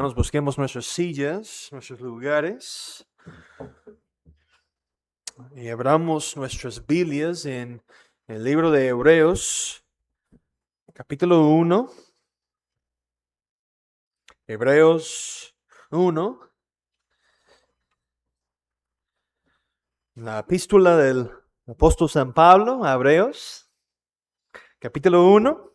Nos busquemos nuestras sillas, nuestros lugares y abramos nuestras Biblias en el libro de Hebreos, capítulo 1. Hebreos 1, la epístola del apóstol San Pablo a Hebreos, capítulo 1.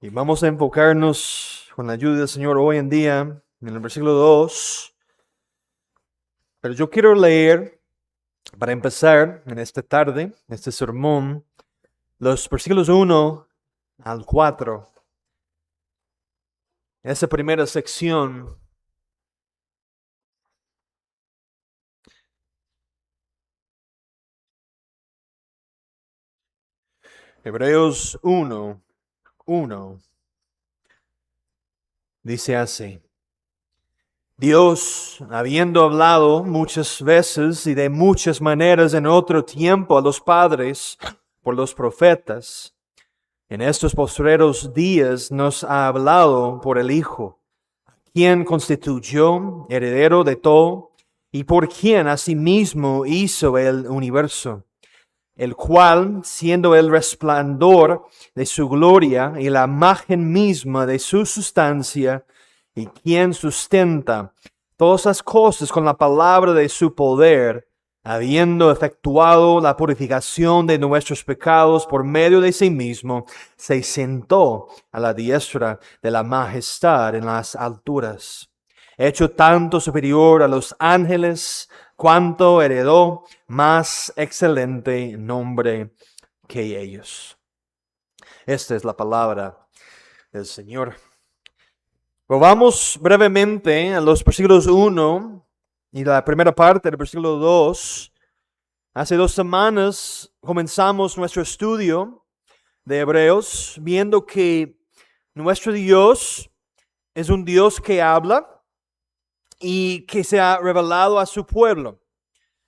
Y vamos a enfocarnos con la ayuda del Señor hoy en día en el versículo 2. Pero yo quiero leer, para empezar en esta tarde, este sermón, los versículos 1 al 4. Esa primera sección Hebreos 1, dice así: Dios, habiendo hablado muchas veces y de muchas maneras en otro tiempo a los padres por los profetas, en estos postreros días nos ha hablado por el Hijo, quien constituyó heredero de todo y por quien asimismo hizo el universo, el cual, siendo el resplandor de su gloria y la imagen misma de su sustancia, y quien sustenta todas las cosas con la palabra de su poder, habiendo efectuado la purificación de nuestros pecados por medio de sí mismo, se sentó a la diestra de la majestad en las alturas, hecho tanto superior a los ángeles, cuanto heredó más excelente nombre que ellos. Esta es la palabra del Señor. Vamos brevemente a los versículos 1 y la primera parte del versículo 2. Hace 2 semanas comenzamos nuestro estudio de Hebreos, viendo que nuestro Dios es un Dios que habla y que se ha revelado a su pueblo.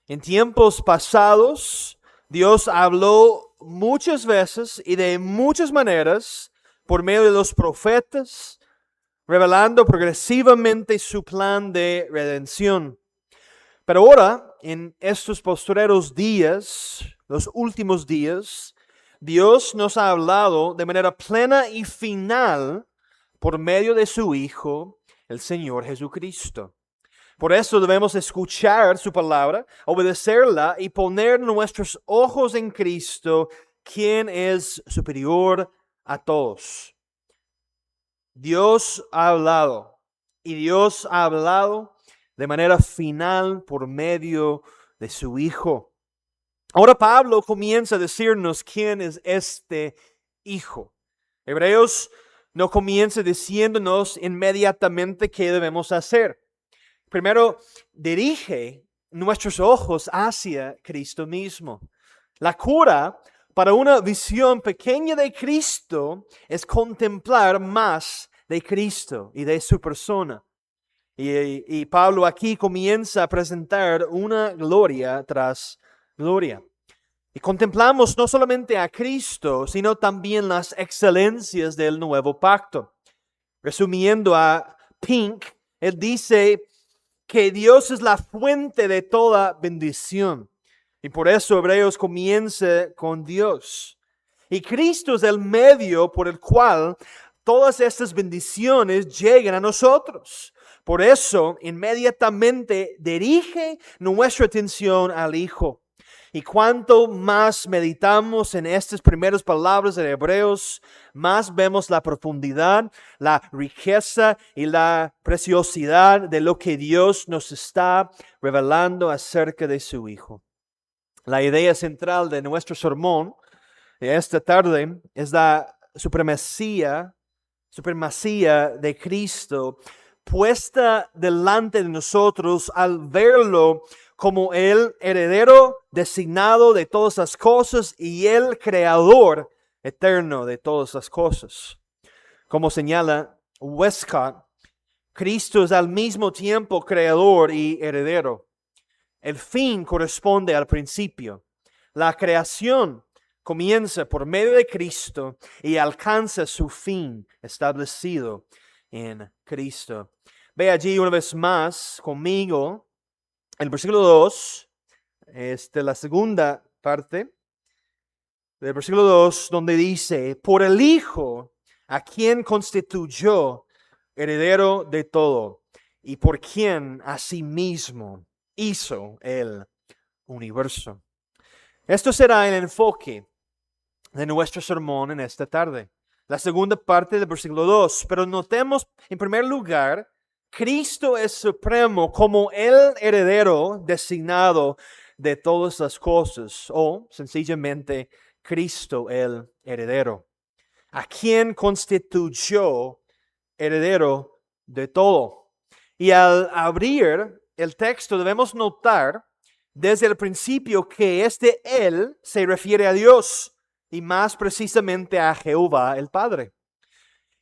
En tiempos pasados, Dios habló muchas veces y de muchas maneras por medio de los profetas, revelando progresivamente su plan de redención. Pero ahora, en estos postreros días, los últimos días, Dios nos ha hablado de manera plena y final por medio de su Hijo, el Señor Jesucristo. Por eso debemos escuchar su palabra, obedecerla y poner nuestros ojos en Cristo, quien es superior a todos. Dios ha hablado, y Dios ha hablado de manera final por medio de su Hijo. Ahora Pablo comienza a decirnos quién es este Hijo. Hebreos no comienza diciéndonos inmediatamente qué debemos hacer. Primero, dirige nuestros ojos hacia Cristo mismo. La cura para una visión pequeña de Cristo es contemplar más de Cristo y de su persona. Y Pablo aquí comienza a presentar una gloria tras gloria. Y contemplamos no solamente a Cristo, sino también las excelencias del nuevo pacto. Resumiendo a Pink, él dice que Dios es la fuente de toda bendición. Y por eso Hebreos comienza con Dios. Y Cristo es el medio por el cual todas estas bendiciones llegan a nosotros. Por eso inmediatamente dirige nuestra atención al Hijo. Y cuanto más meditamos en estas primeras palabras de Hebreos, más vemos la profundidad, la riqueza y la preciosidad de lo que Dios nos está revelando acerca de su Hijo. La idea central de nuestro sermón de esta tarde es la supremacía de Cristo puesta delante de nosotros al verlo como el heredero designado de todas las cosas y el creador eterno de todas las cosas. Como señala Westcott, Cristo es al mismo tiempo creador y heredero. El fin corresponde al principio. La creación comienza por medio de Cristo y alcanza su fin establecido en Cristo. Ve allí una vez más conmigo el versículo 2, la segunda parte del versículo 2, donde dice, por el Hijo, a quien constituyó heredero de todo, y por quien asimismo hizo el universo. Esto será el enfoque de nuestro sermón en esta tarde. La segunda parte del versículo 2. Pero notemos, en primer lugar, Cristo es supremo como el heredero designado de todas las cosas, o sencillamente Cristo el heredero, a quien constituyó heredero de todo. Y al abrir el texto debemos notar desde el principio que Él se refiere a Dios y más precisamente a Jehová el Padre.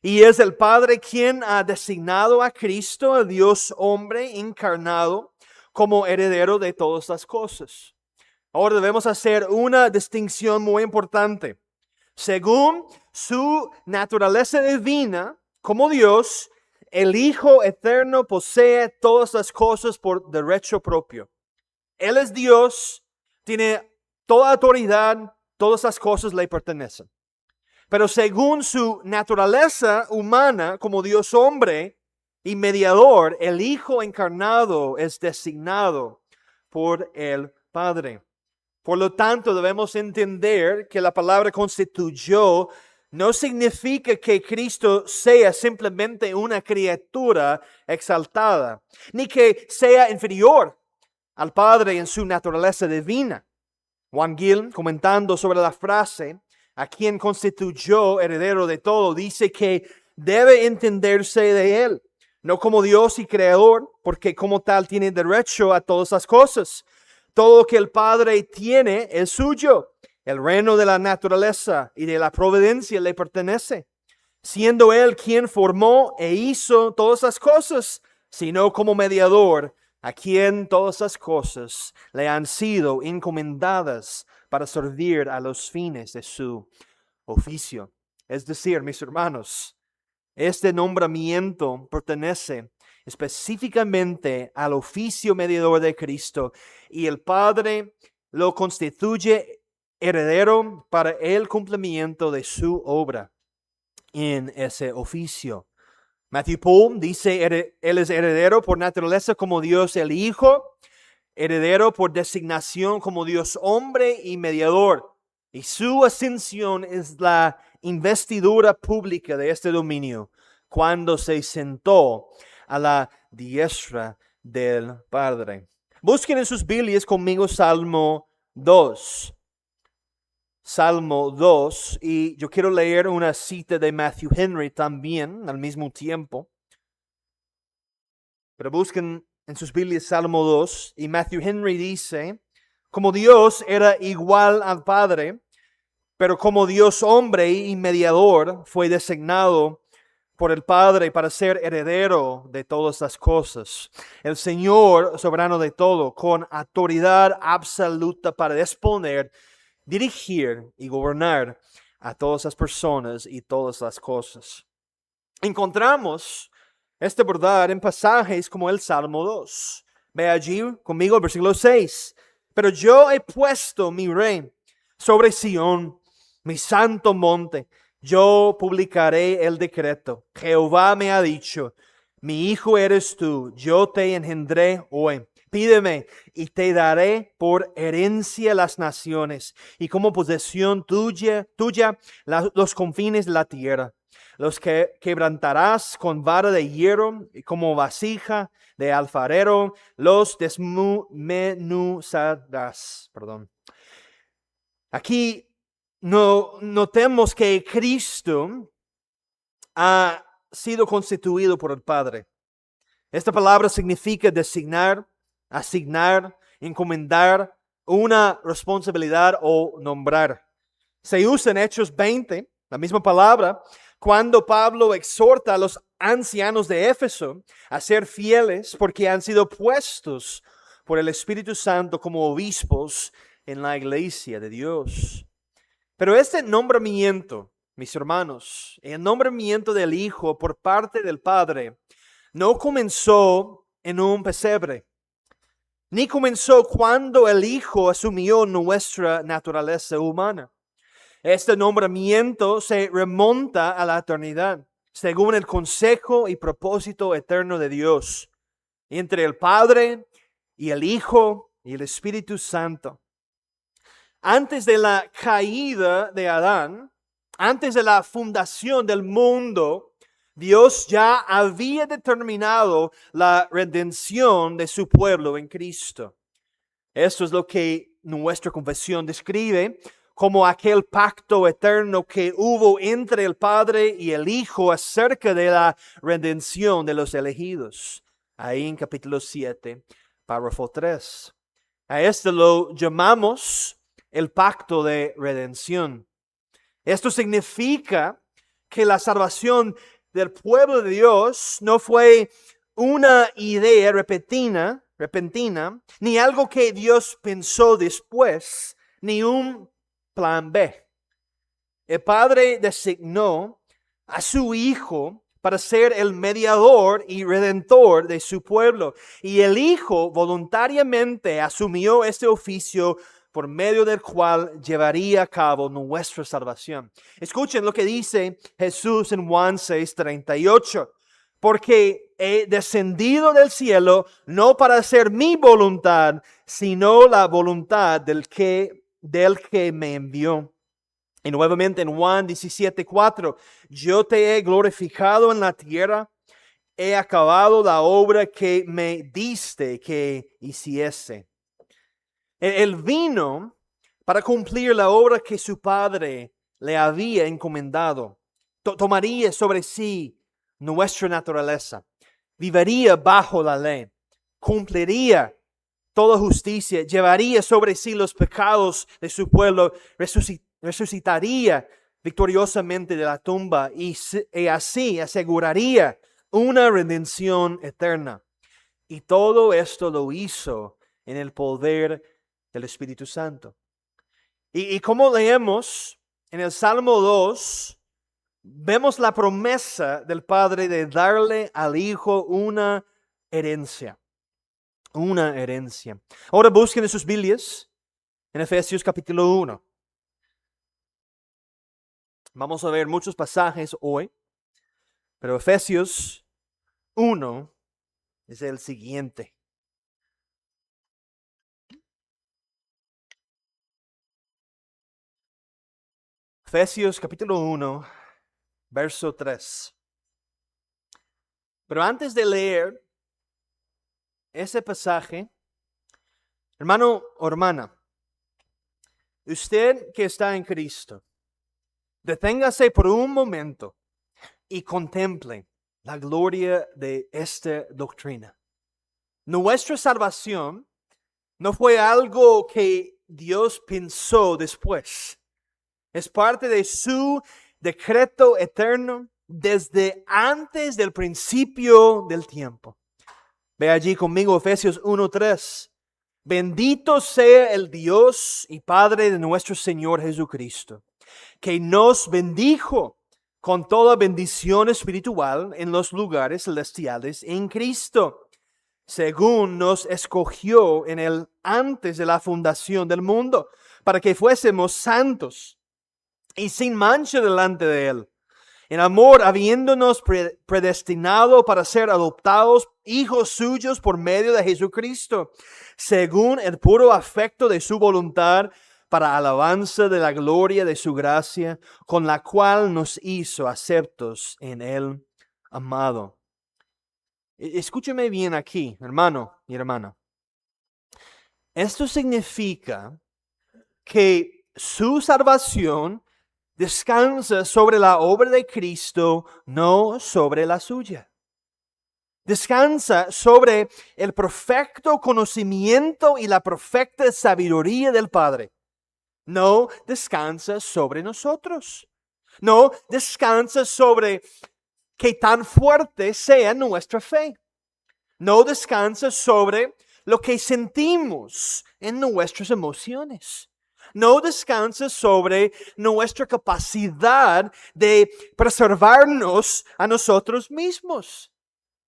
Y es el Padre quien ha designado a Cristo, el Dios hombre encarnado, como heredero de todas las cosas. Ahora debemos hacer una distinción muy importante. Según su naturaleza divina, como Dios, el Hijo eterno posee todas las cosas por derecho propio. Él es Dios, tiene toda autoridad, todas las cosas le pertenecen. Pero según su naturaleza humana, como Dios hombre y mediador, el Hijo encarnado es designado por el Padre. Por lo tanto, debemos entender que la palabra constituyó no significa que Cristo sea simplemente una criatura exaltada, ni que sea inferior al Padre en su naturaleza divina. Juan Gill, comentando sobre la frase, a quien constituyó heredero de todo, dice que debe entenderse de Él, no como Dios y creador, porque como tal tiene derecho a todas las cosas. Todo lo que el Padre tiene es suyo. El reino de la naturaleza y de la providencia le pertenece, siendo Él quien formó e hizo todas las cosas, sino como mediador, a quien todas las cosas le han sido encomendadas para servir a los fines de su oficio. Es decir, mis hermanos, este nombramiento pertenece específicamente al oficio mediador de Cristo y el Padre lo constituye heredero para el cumplimiento de su obra en ese oficio. Matthew Poole dice, Él es heredero por naturaleza como Dios el Hijo, heredero por designación como Dios hombre y mediador. Y su ascensión es la investidura pública de este dominio cuando se sentó a la diestra del Padre. Busquen en sus Biblias conmigo Salmo 2. Salmo 2, y yo quiero leer una cita de Matthew Henry también al mismo tiempo. Pero busquen en sus Biblias Salmo 2, y Matthew Henry dice, como Dios era igual al Padre, pero como Dios hombre y mediador fue designado por el Padre para ser heredero de todas las cosas. El Señor, soberano de todo, con autoridad absoluta para disponer, dirigir y gobernar a todas las personas y todas las cosas. Encontramos esta verdad en pasajes como el Salmo 2. Ve allí conmigo el versículo 6. Pero yo he puesto mi rey sobre Sión, mi santo monte. Yo publicaré el decreto. Jehová me ha dicho, mi hijo eres tú, yo te engendré hoy. Pídeme y te daré por herencia las naciones y como posesión tuya los confines de la tierra. Los que quebrantarás con vara de hierro y como vasija de alfarero, los desmenuzarás. Aquí notemos que Cristo ha sido constituido por el Padre. Esta palabra significa designar, asignar, encomendar una responsabilidad o nombrar. Se usa en Hechos 20, la misma palabra, cuando Pablo exhorta a los ancianos de Éfeso a ser fieles porque han sido puestos por el Espíritu Santo como obispos en la iglesia de Dios. Pero este nombramiento mis hermanos, el nombramiento del Hijo por parte del Padre no comenzó en un pesebre, ni comenzó cuando el Hijo asumió nuestra naturaleza humana. Este nombramiento se remonta a la eternidad, según el consejo y propósito eterno de Dios, entre el Padre y el Hijo y el Espíritu Santo. Antes de la caída de Adán, antes de la fundación del mundo, Dios ya había determinado la redención de su pueblo en Cristo. Esto es lo que nuestra confesión describe como aquel pacto eterno que hubo entre el Padre y el Hijo acerca de la redención de los elegidos. Ahí en capítulo 7, párrafo 3. A esto lo llamamos el pacto de redención. Esto significa que la salvación del pueblo de Dios no fue una idea repentina, ni algo que Dios pensó después, ni un plan B. El Padre designó a su Hijo para ser el mediador y redentor de su pueblo. Y el Hijo voluntariamente asumió este oficio por medio del cual llevaría a cabo nuestra salvación. Escuchen lo que dice Jesús en Juan 6:38. Porque he descendido del cielo no para hacer mi voluntad, sino la voluntad del que me envió. Y nuevamente en Juan 17:4, yo te he glorificado en la tierra, he acabado la obra que me diste que hiciese. Él vino para cumplir la obra que su Padre le había encomendado. Tomaría sobre sí nuestra naturaleza, viviría bajo la ley, cumpliría toda justicia, llevaría sobre sí los pecados de su pueblo, resucitaría victoriosamente de la tumba y así aseguraría una redención eterna. Y todo esto lo hizo en el poder del Espíritu Santo. Y como leemos en el Salmo 2, vemos la promesa del Padre de darle al Hijo una herencia. Una herencia. Ahora busquen en sus Biblias en Efesios capítulo 1. Vamos a ver muchos pasajes hoy, pero Efesios 1 es el siguiente. Efesios capítulo 1, verso 3. Pero antes de leer ese pasaje, hermano o hermana, usted que está en Cristo, deténgase por un momento y contemple la gloria de esta doctrina. Nuestra salvación no fue algo que Dios pensó después. Es parte de su decreto eterno desde antes del principio del tiempo. Ve allí conmigo Efesios 1:3. Bendito sea el Dios y Padre de nuestro Señor Jesucristo, que nos bendijo con toda bendición espiritual en los lugares celestiales en Cristo, según nos escogió en él antes de la fundación del mundo, para que fuésemos santos y sin mancha delante de él, en amor, habiéndonos predestinado para ser adoptados hijos suyos por medio de Jesucristo, según el puro afecto de su voluntad, para alabanza de la gloria de su gracia, con la cual nos hizo aceptos en el amado. Escúcheme bien aquí, hermano y hermana. Esto significa que su salvación descansa sobre la obra de Cristo, no sobre la suya. Descansa sobre el perfecto conocimiento y la perfecta sabiduría del Padre. No descansa sobre nosotros. No descansa sobre qué tan fuerte sea nuestra fe. No descansa sobre lo que sentimos en nuestras emociones. no descansa sobre nuestra capacidad de preservarnos a nosotros mismos.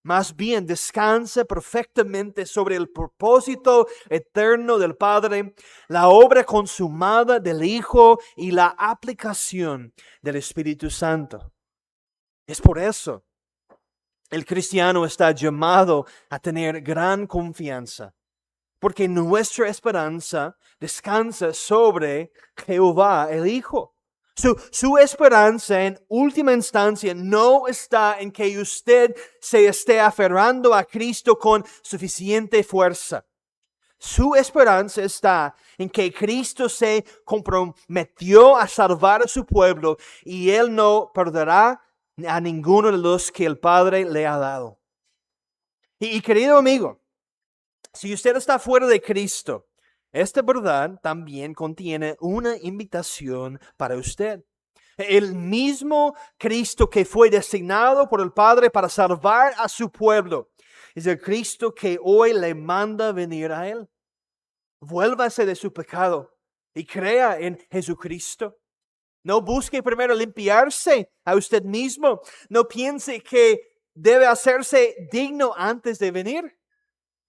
Más bien descansa perfectamente sobre el propósito eterno del Padre, la obra consumada del Hijo y la aplicación del Espíritu Santo. Es por eso el cristiano está llamado a tener gran confianza, porque nuestra esperanza descansa sobre Jehová el Hijo. Su esperanza en última instancia no está en que usted se esté aferrando a Cristo con suficiente fuerza. Su esperanza está en que Cristo se comprometió a salvar a su pueblo y Él no perderá a ninguno de los que el Padre le ha dado. Y querido amigo, si usted está fuera de Cristo, esta verdad también contiene una invitación para usted. El mismo Cristo que fue designado por el Padre para salvar a su pueblo es el Cristo que hoy le manda venir a Él. Vuélvase de su pecado y crea en Jesucristo. No busque primero limpiarse a usted mismo. No piense que debe hacerse digno antes de venir.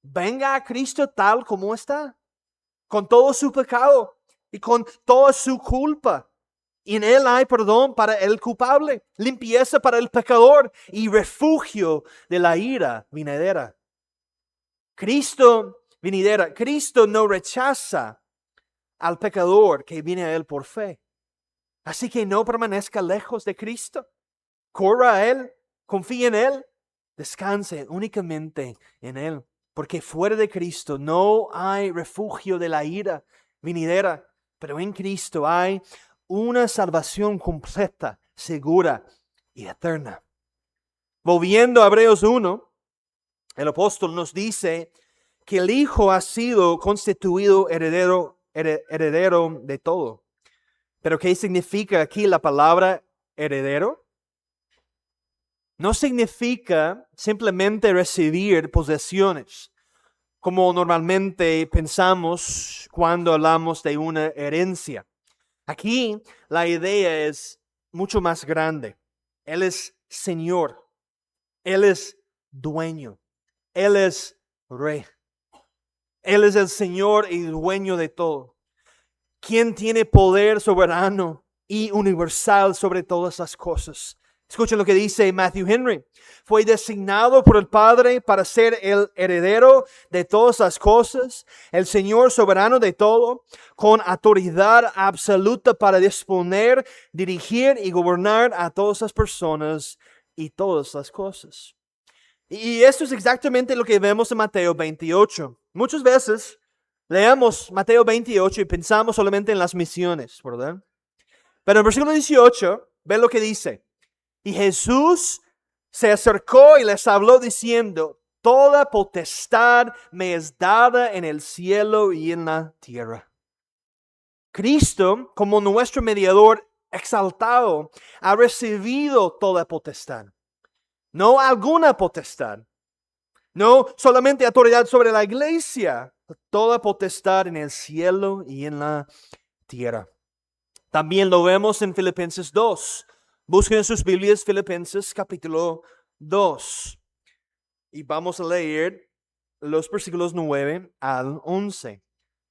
Venga a Cristo tal como está, con todo su pecado y con toda su culpa. Y en Él hay perdón para el culpable, limpieza para el pecador y refugio de la ira venidera. Cristo no rechaza al pecador que viene a Él por fe. Así que no permanezca lejos de Cristo. Corra a Él, confíe en Él, descanse únicamente en Él. Porque fuera de Cristo no hay refugio de la ira venidera, pero en Cristo hay una salvación completa, segura y eterna. Volviendo a Hebreos 1, el apóstol nos dice que el Hijo ha sido constituido heredero de todo. Pero ¿qué significa aquí la palabra heredero? No significa simplemente recibir posesiones, como normalmente pensamos cuando hablamos de una herencia. Aquí la idea es mucho más grande. Él es Señor, Él es dueño, Él es Rey. Él es el Señor y dueño de todo. Quien tiene poder soberano y universal sobre todas las cosas. Escuchen lo que dice Matthew Henry. Fue designado por el Padre para ser el heredero de todas las cosas, el Señor soberano de todo, con autoridad absoluta para disponer, dirigir y gobernar a todas las personas y todas las cosas. Y esto es exactamente lo que vemos en Mateo 28. Muchas veces leemos Mateo 28 y pensamos solamente en las misiones, ¿verdad? Pero en el versículo 18, ven lo que dice. Y Jesús se acercó y les habló diciendo, toda potestad me es dada en el cielo y en la tierra. Cristo, como nuestro mediador exaltado, ha recibido toda potestad. No alguna potestad. No solamente autoridad sobre la iglesia, toda potestad en el cielo y en la tierra. También lo vemos en Filipenses 2. Busquen en sus Biblias Filipenses capítulo 2. Y vamos a leer los versículos 9 al 11.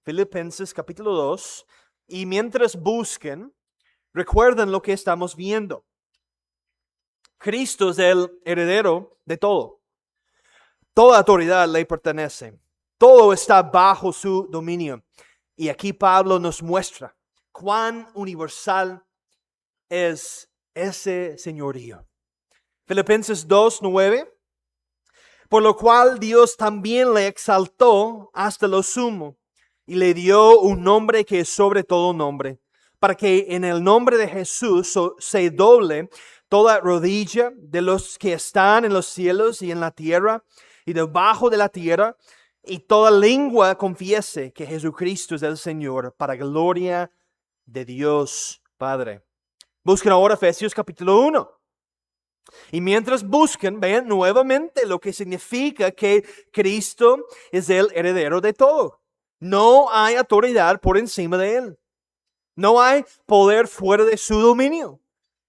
Filipenses capítulo 2. Y mientras busquen, recuerden lo que estamos viendo. Cristo es el heredero de todo. Toda autoridad le pertenece. Todo está bajo su dominio. Y aquí Pablo nos muestra cuán universal es ese señorío. Filipenses 2:9. Por lo cual Dios también le exaltó hasta lo sumo y le dio un nombre que es sobre todo nombre, para que en el nombre de Jesús se doble toda rodilla de los que están en los cielos y en la tierra y debajo de la tierra, y toda lengua confiese que Jesucristo es el Señor, para gloria de Dios Padre. Busquen ahora Efesios capítulo 1. Y mientras busquen, vean nuevamente lo que significa que Cristo es el heredero de todo. No hay autoridad por encima de Él. No hay poder fuera de su dominio.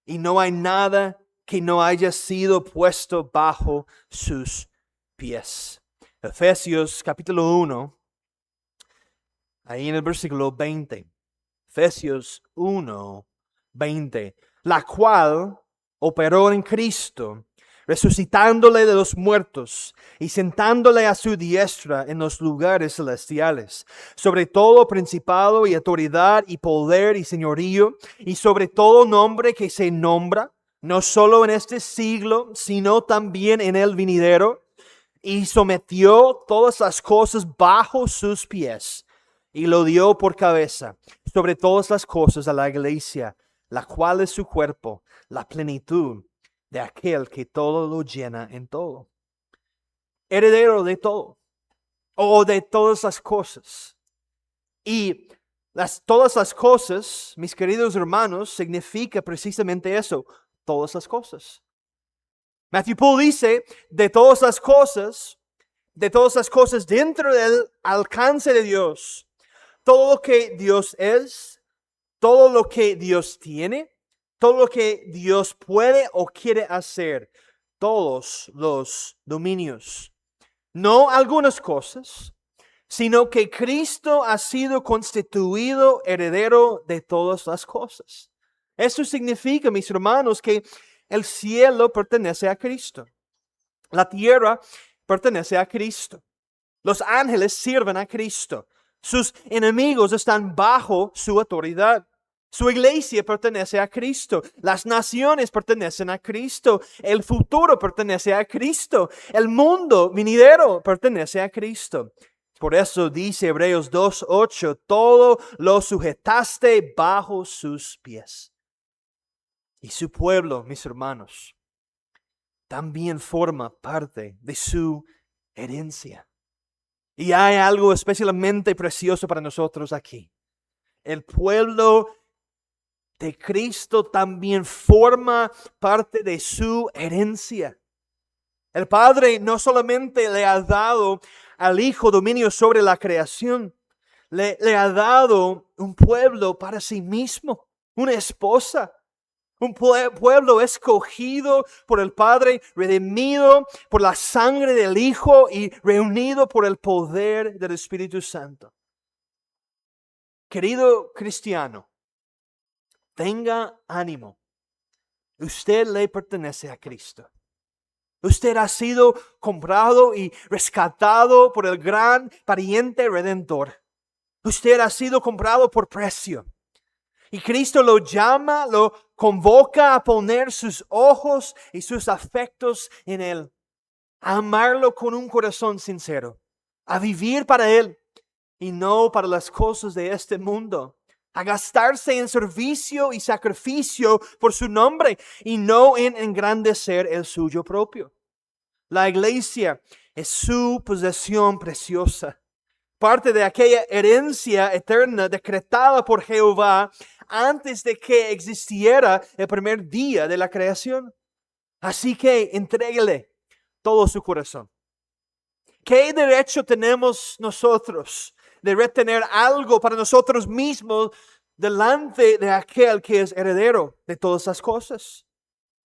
Y no hay nada que no haya sido puesto bajo sus pies. Efesios capítulo 1, ahí en el versículo 20. Efesios 1, 20. La cual operó en Cristo, resucitándole de los muertos y sentándole a su diestra en los lugares celestiales, sobre todo principado y autoridad y poder y señorío, y sobre todo nombre que se nombra, no solo en este siglo, sino también en el venidero, y sometió todas las cosas bajo sus pies, y lo dio por cabeza sobre todas las cosas a la iglesia, la cual es su cuerpo, la plenitud de aquel que todo lo llena en todo. Heredero de todo, o de todas las cosas. Y todas las cosas, mis queridos hermanos, significa precisamente eso, todas las cosas. Matthew Poole dice, de todas las cosas dentro del alcance de Dios, todo lo que Dios es, todo lo que Dios tiene, todo lo que Dios puede o quiere hacer, todos los dominios. No algunas cosas, sino que Cristo ha sido constituido heredero de todas las cosas. Eso significa, mis hermanos, que el cielo pertenece a Cristo. La tierra pertenece a Cristo. Los ángeles sirven a Cristo. Sus enemigos están bajo su autoridad. Su iglesia pertenece a Cristo. Las naciones pertenecen a Cristo. El futuro pertenece a Cristo. El mundo venidero pertenece a Cristo. Por eso dice Hebreos 2:8, todo lo sujetaste bajo sus pies. Y su pueblo, mis hermanos, también forma parte de su herencia. Y hay algo especialmente precioso para nosotros aquí. El pueblo de Cristo también forma parte de su herencia. El Padre no solamente le ha dado al Hijo dominio sobre la creación, le ha dado un pueblo para sí mismo, una esposa. Un pueblo escogido por el Padre, redimido por la sangre del Hijo y reunido por el poder del Espíritu Santo. Querido cristiano, tenga ánimo. Usted le pertenece a Cristo. Usted ha sido comprado y rescatado por el gran pariente redentor. Usted ha sido comprado por precio. Y Cristo lo llama, lo convoca a poner sus ojos y sus afectos en Él. A amarlo con un corazón sincero. A vivir para Él y no para las cosas de este mundo. A gastarse en servicio y sacrificio por su nombre y no en engrandecer el suyo propio. La iglesia es su posesión preciosa. Parte de aquella herencia eterna decretada por Jehová antes de que existiera el primer día de la creación. Así que entréguele todo su corazón. ¿Qué derecho tenemos nosotros de retener algo para nosotros mismos delante de aquel que es heredero de todas las cosas?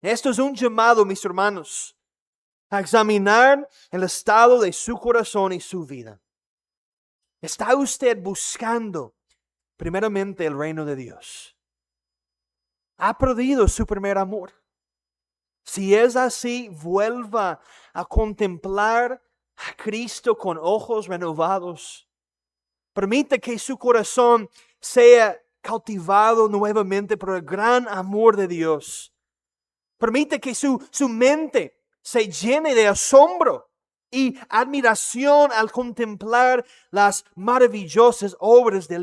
Esto es un llamado, mis hermanos, a examinar el estado de su corazón y su vida. ¿Está usted buscando primeramente el reino de Dios? ¿Ha perdido su primer amor? Si es así, vuelva a contemplar a Cristo con ojos renovados. Permite que su corazón sea cautivado nuevamente por el gran amor de Dios. Permite que su mente se llene de asombro y admiración al contemplar las maravillosas obras de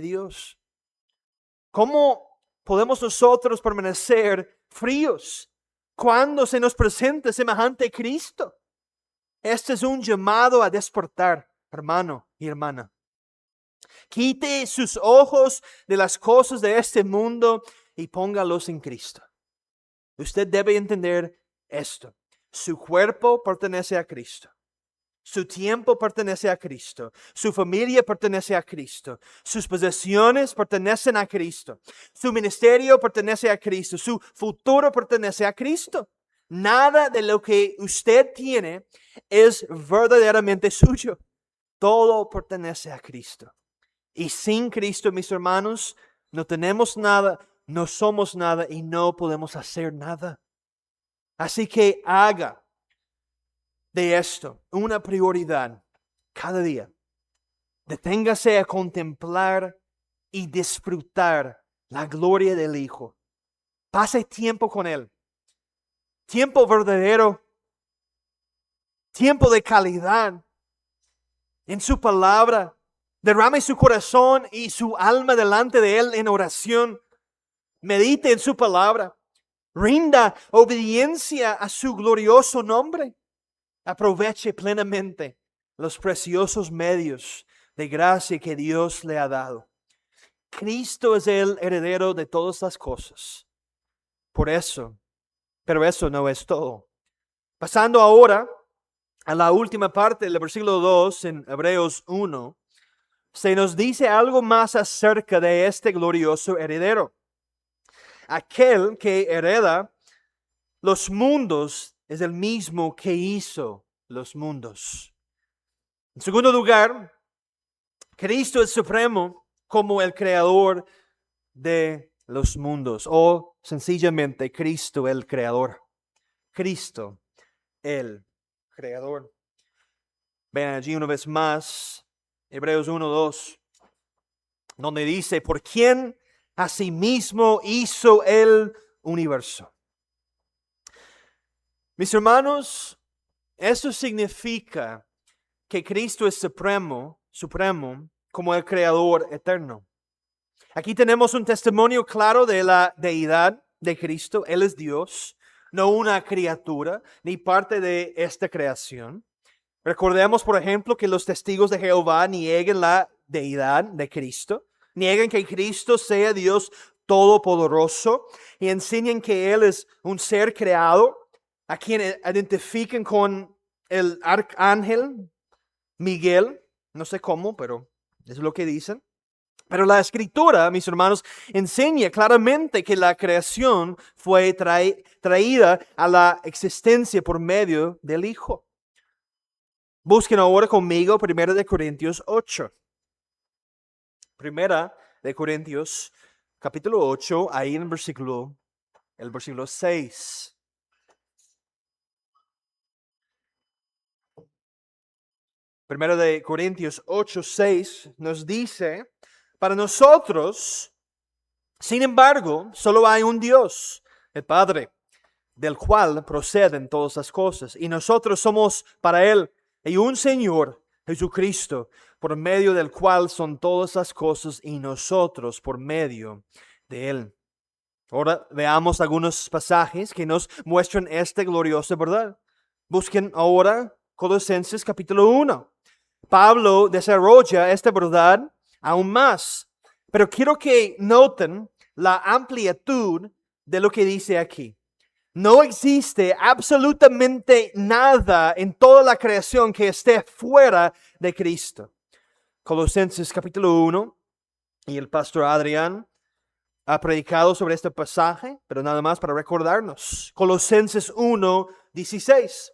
Dios. ¿Cómo podemos nosotros permanecer fríos cuando se nos presenta semejante Cristo? Este es un llamado a despertar, hermano y hermana. Quite sus ojos de las cosas de este mundo y póngalos en Cristo. Usted debe entender esto. Su cuerpo pertenece a Cristo. Su tiempo pertenece a Cristo. Su familia pertenece a Cristo. Sus posesiones pertenecen a Cristo. Su ministerio pertenece a Cristo. Su futuro pertenece a Cristo. Nada de lo que usted tiene es verdaderamente suyo. Todo pertenece a Cristo. Y sin Cristo, mis hermanos, no tenemos nada, no somos nada y no podemos hacer nada. Así que haga de esto una prioridad cada día. Deténgase a contemplar y disfrutar la gloria del Hijo. Pase tiempo con Él. Tiempo verdadero. Tiempo de calidad. En su palabra. Derrame su corazón y su alma delante de Él en oración. Medite en su palabra. Rinda obediencia a su glorioso nombre. Aproveche plenamente los preciosos medios de gracia que Dios le ha dado. Cristo es el heredero de todas las cosas. Pero eso no es todo. Pasando ahora a la última parte del versículo 2 en Hebreos 1, se nos dice algo más acerca de este glorioso heredero. Aquel que hereda los mundos es el mismo que hizo los mundos. En segundo lugar, Cristo es supremo como el creador de los mundos, o sencillamente Cristo el creador. Cristo el creador. Vean allí una vez más, Hebreos 1:2, donde dice, por quien asimismo hizo el universo. Mis hermanos, eso significa que Cristo es supremo como el creador eterno. Aquí tenemos un testimonio claro de la deidad de Cristo. Él es Dios, no una criatura, ni parte de esta creación. Recordemos, por ejemplo, que los testigos de Jehová niegan la deidad de Cristo, niegan que Cristo sea Dios todopoderoso y enseñan que Él es un ser creado, a quien identifican con el arcángel Miguel, no sé cómo, pero es lo que dicen. Pero la Escritura, mis hermanos, enseña claramente que la creación fue traída a la existencia por medio del Hijo. Busquen ahora conmigo 1 Corintios 8. 1 Corintios capítulo 8, ahí en el versículo 6. 1 Corintios 8, 6 nos dice, para nosotros, sin embargo, solo hay un Dios, el Padre, del cual proceden todas las cosas, y nosotros somos para Él, y un Señor, Jesucristo, por medio del cual son todas las cosas, y nosotros por medio de Él. Ahora veamos algunos pasajes que nos muestran esta gloriosa verdad. Busquen ahora Colosenses capítulo 1. Pablo desarrolla esta verdad aún más, pero quiero que noten la amplitud de lo que dice aquí. No existe absolutamente nada en toda la creación que esté fuera de Cristo. Colosenses capítulo 1, y el pastor Adrián ha predicado sobre este pasaje, pero nada más para recordarnos. Colosenses 1, 16.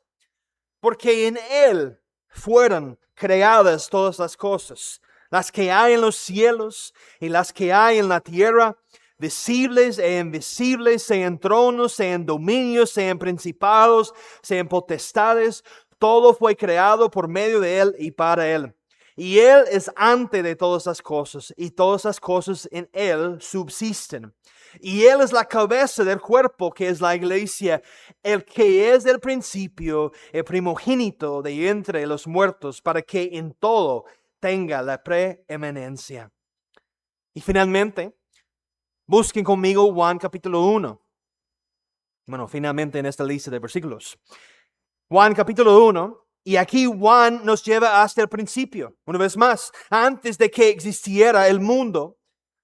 Porque en Él fueron creadas todas las cosas, las que hay en los cielos y las que hay en la tierra, visibles e invisibles, sean tronos, sean dominios, sean principados, sean potestades. Todo fue creado por medio de Él y para Él. Y Él es antes de todas las cosas, y todas las cosas en Él subsisten. Y Él es la cabeza del cuerpo, que es la iglesia, el que es del principio, el primogénito de entre los muertos, para que en todo tenga la preeminencia. Y finalmente, busquen conmigo Juan capítulo 1. Bueno, finalmente en esta lista de versículos. Juan capítulo 1. Y aquí Juan nos lleva hasta el principio. Una vez más, antes de que existiera el mundo,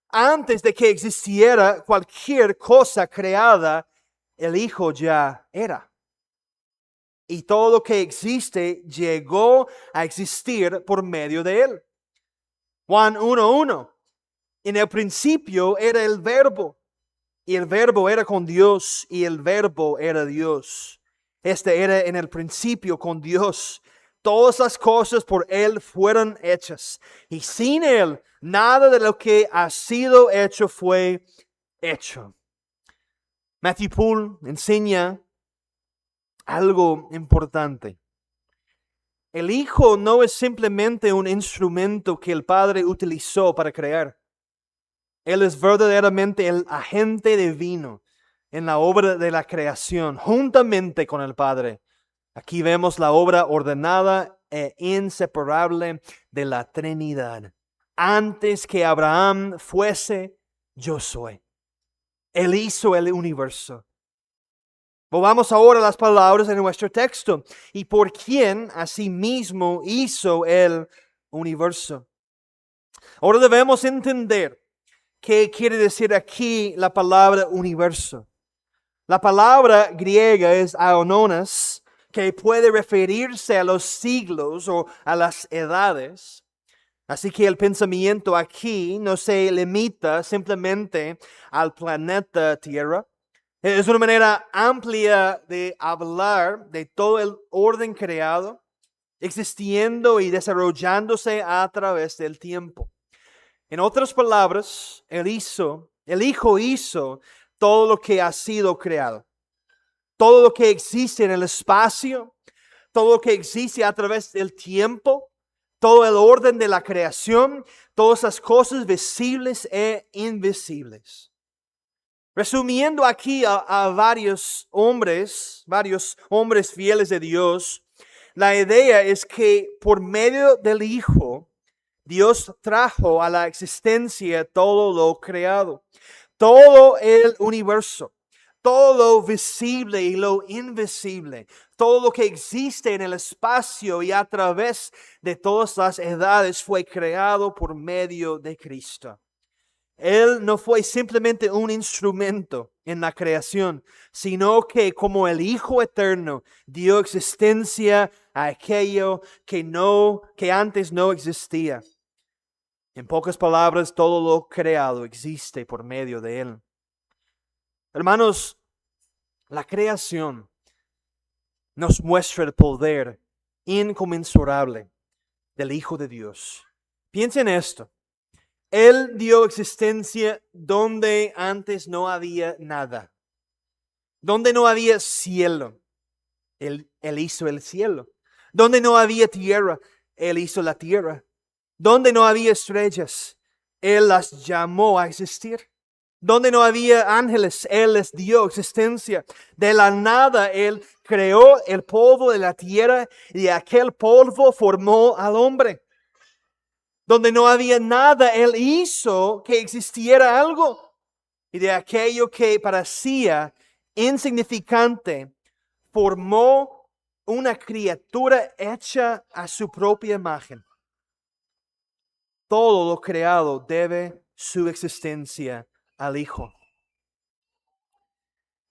antes de que existiera cualquier cosa creada, el Hijo ya era. y todo lo que existe llegó a existir por medio de Él. Juan 1:1. En el principio era el Verbo, y el Verbo era con Dios, y el Verbo era Dios. Este era en el principio con Dios. Todas las cosas por Él fueron hechas, y sin Él nada de lo que ha sido hecho fue hecho. Matthew Poole enseña algo importante. El Hijo no es simplemente un instrumento que el Padre utilizó para crear. Él es verdaderamente el agente divino en la obra de la creación, juntamente con el Padre. Aquí vemos la obra ordenada e inseparable de la Trinidad. Antes que Abraham fuese, yo soy. Él hizo el universo. Volvamos ahora a las palabras de nuestro texto. Y por quien asimismo hizo el universo. Ahora debemos entender qué quiere decir aquí la palabra universo. La palabra griega es aeononas, que puede referirse a los siglos o a las edades. Así que el pensamiento aquí no se limita simplemente al planeta Tierra. Es una manera amplia de hablar de todo el orden creado, existiendo y desarrollándose a través del tiempo. En otras palabras, el Hijo hizo todo lo que ha sido creado. Todo lo que existe en el espacio, todo lo que existe a través del tiempo, todo el orden de la creación, todas las cosas visibles e invisibles. Resumiendo aquí a varios hombres fieles de Dios, la idea es que por medio del Hijo, Dios trajo a la existencia todo lo creado, todo el universo, todo lo visible y lo invisible, todo lo que existe en el espacio y a través de todas las edades fue creado por medio de Cristo. Él no fue simplemente un instrumento en la creación, sino que como el Hijo eterno dio existencia a aquello que antes no existía. En pocas palabras, todo lo creado existe por medio de Él. Hermanos, la creación nos muestra el poder inconmensurable del Hijo de Dios. Piensen en esto. Él dio existencia donde antes no había nada. Donde no había cielo. Él hizo el cielo. Donde no había tierra. Él hizo la tierra. Donde no había estrellas. Él las llamó a existir. Donde no había ángeles. Él les dio existencia. De la nada Él creó el polvo de la tierra y de aquel polvo formó al hombre. Donde no había nada, Él hizo que existiera algo. Y de aquello que parecía insignificante, formó una criatura hecha a su propia imagen. Todo lo creado debe su existencia al Hijo.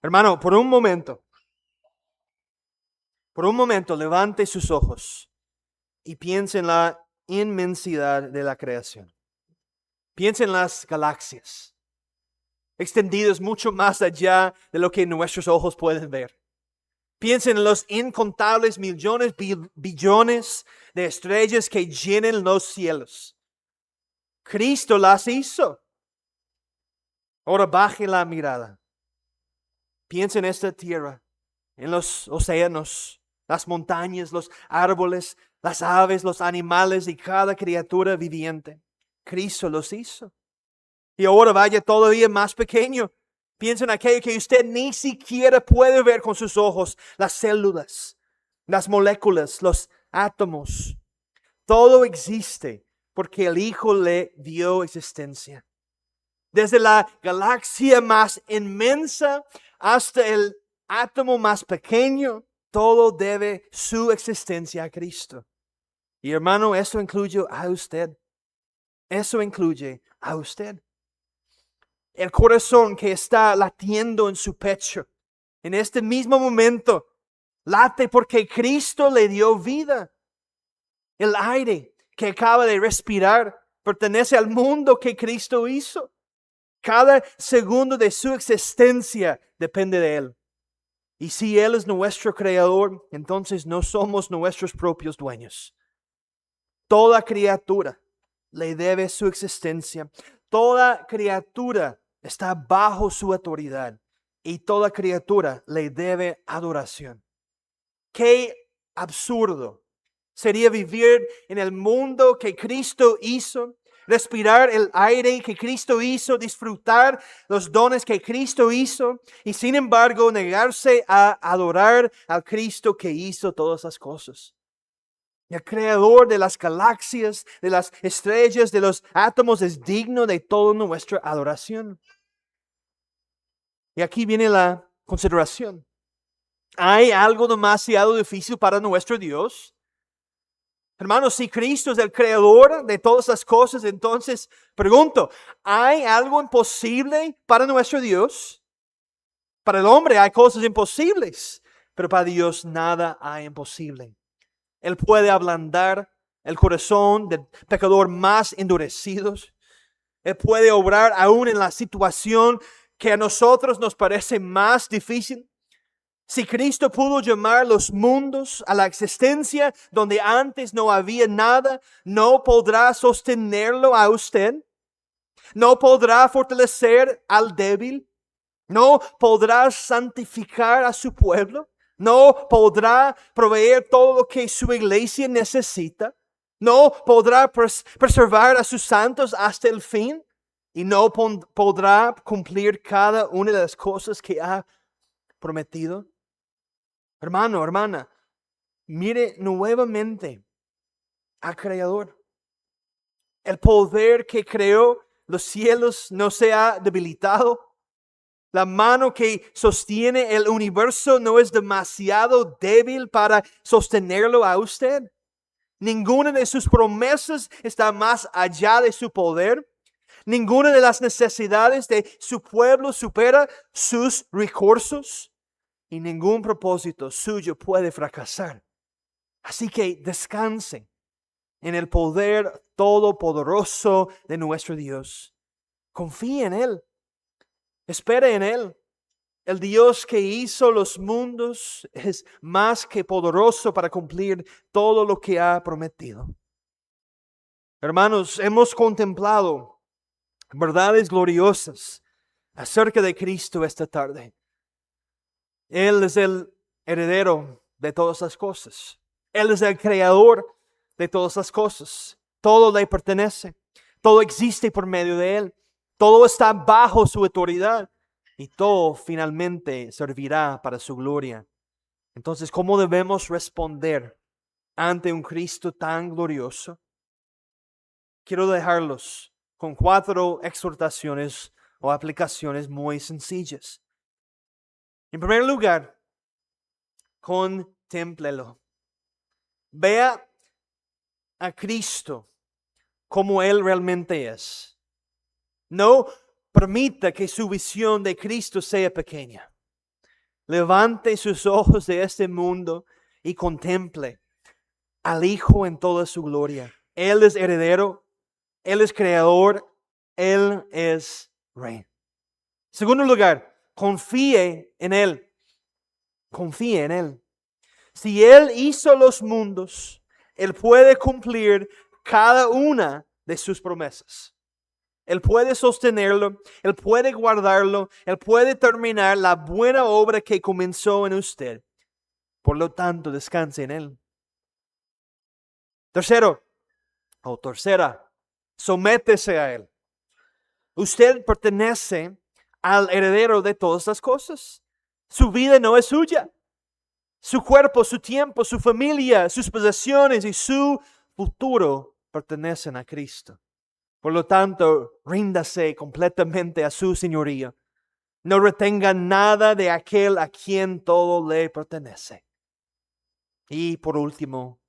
Hermano, por un momento, levante sus ojos y piense en la inmensidad de la creación. Piensa en las galaxias, extendidas mucho más allá de lo que nuestros ojos pueden ver. Piensa en los incontables millones, billones de estrellas que llenan los cielos. Cristo las hizo. Ahora baje la mirada. Piensa en esta tierra, en los océanos, las montañas, los árboles, las aves, los animales y cada criatura viviente. Cristo los hizo. Y ahora vaya todavía más pequeño. Piensa en aquello que usted ni siquiera puede ver con sus ojos. Las células, las moléculas, los átomos. Todo existe porque el Hijo le dio existencia. Desde la galaxia más inmensa hasta el átomo más pequeño, todo debe su existencia a Cristo. Y hermano, eso incluye a usted. Eso incluye a usted. El corazón que está latiendo en su pecho, en este mismo momento, Late porque Cristo le dio vida. El aire que acaba de respirar pertenece al mundo que Cristo hizo. Cada segundo de su existencia depende de Él. Y si Él es nuestro creador, entonces no somos nuestros propios dueños. Toda criatura le debe su existencia. Toda criatura está bajo su autoridad. Y toda criatura le debe adoración. Qué absurdo sería vivir en el mundo que Cristo hizo, respirar el aire que Cristo hizo, disfrutar los dones que Cristo hizo y sin embargo negarse a adorar al Cristo que hizo todas las cosas. El creador de las galaxias, de las estrellas, de los átomos es digno de toda nuestra adoración. Y aquí viene la consideración. ¿Hay algo demasiado difícil para nuestro Dios? Hermanos, si Cristo es el creador de todas las cosas, entonces pregunto, ¿hay algo imposible para nuestro Dios? Para el hombre hay cosas imposibles, pero para Dios nada hay imposible. Él puede ablandar el corazón del pecador más endurecido. Él puede obrar aún en la situación que a nosotros nos parece más difícil. Si Cristo pudo llamar los mundos a la existencia donde antes no había nada, ¿no podrá sostenerlo a usted? ¿No podrá fortalecer al débil? ¿No podrá santificar a su pueblo? ¿No podrá proveer todo lo que su iglesia necesita? ¿No podrá preservar a sus santos hasta el fin? ¿Y no podrá cumplir cada una de las cosas que ha prometido? Hermano, hermana, mire nuevamente al Creador. El poder que creó los cielos no se ha debilitado. La mano que sostiene el universo no es demasiado débil para sostenerlo a usted. Ninguna de sus promesas está más allá de su poder. Ninguna de las necesidades de su pueblo supera sus recursos. Y ningún propósito suyo puede fracasar. Así que descansen en el poder todopoderoso de nuestro Dios. Confíe en Él. Espere en Él. El Dios que hizo los mundos es más que poderoso para cumplir todo lo que ha prometido. Hermanos, hemos contemplado verdades gloriosas acerca de Cristo esta tarde. Él es el heredero de todas las cosas. Él es el creador de todas las cosas. Todo le pertenece. Todo existe por medio de Él. Todo está bajo su autoridad. Y todo finalmente servirá para su gloria. Entonces, ¿cómo debemos responder ante un Cristo tan glorioso? Quiero dejarlos con 4 exhortaciones o aplicaciones muy sencillas. En primer lugar, contémplelo. Vea a Cristo como Él realmente es. No permita que su visión de Cristo sea pequeña. Levante sus ojos de este mundo y contemple al Hijo en toda su gloria. Él es heredero, Él es creador, Él es Rey. Segundo lugar, confíe en Él. Confíe en Él. Si Él hizo los mundos, Él puede cumplir cada una de sus promesas. Él puede sostenerlo, Él puede guardarlo, Él puede terminar la buena obra que comenzó en usted. Por lo tanto, descanse en Él. Tercera, sométese a Él. Usted pertenece al heredero de todas las cosas. Su vida no es suya. Su cuerpo, su tiempo, su familia, sus posesiones y su futuro pertenecen a Cristo. Por lo tanto, ríndase completamente a su señoría. No retenga nada de aquel a quien todo le pertenece. Y por último,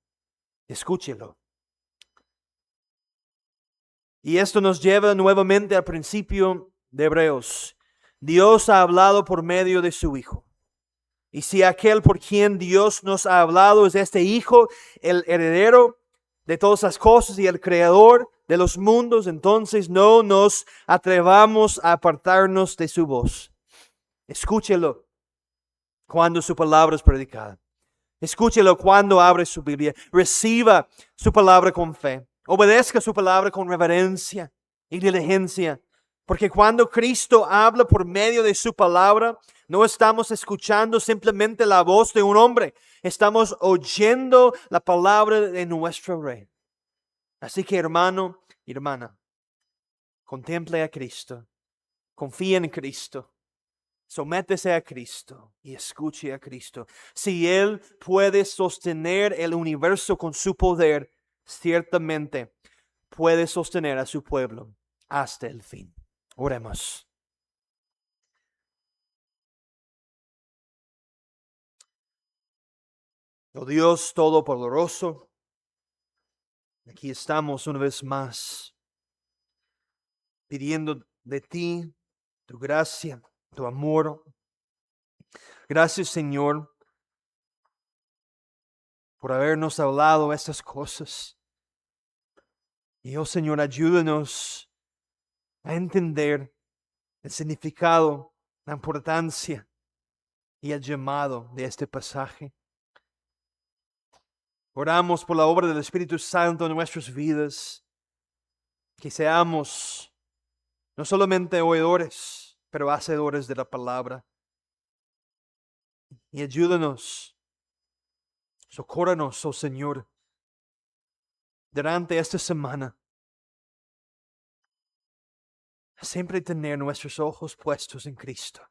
escúchelo. Y esto nos lleva nuevamente al principio de Hebreos. Dios ha hablado por medio de su Hijo. Y si aquel por quien Dios nos ha hablado es este Hijo, el heredero de todas las cosas y el creador de los mundos, entonces no nos atrevamos a apartarnos de su voz. Escúchelo cuando su palabra es predicada. Escúchelo cuando abre su Biblia. Reciba su palabra con fe. Obedezca su palabra con reverencia y diligencia. Porque cuando Cristo habla por medio de su palabra, no estamos escuchando simplemente la voz de un hombre. Estamos oyendo la palabra de nuestro Rey. Así que hermano y hermana, contemple a Cristo. Confía en Cristo. Sométese a Cristo y escuche a Cristo. Si Él puede sostener el universo con su poder, ciertamente puede sostener a su pueblo hasta el fin. Oremos. Oh Dios Todopoderoso, aquí estamos una vez más pidiendo de ti tu gracia, tu amor. Gracias, Señor, por habernos hablado estas cosas. Y oh Señor, ayúdanos a entender el significado, la importancia y el llamado de este pasaje. Oramos por la obra del Espíritu Santo en nuestras vidas, que seamos no solamente oidores, pero hacedores de la palabra. Y ayúdanos, socórranos, oh Señor, durante esta semana, a siempre tener nuestros ojos puestos en Cristo.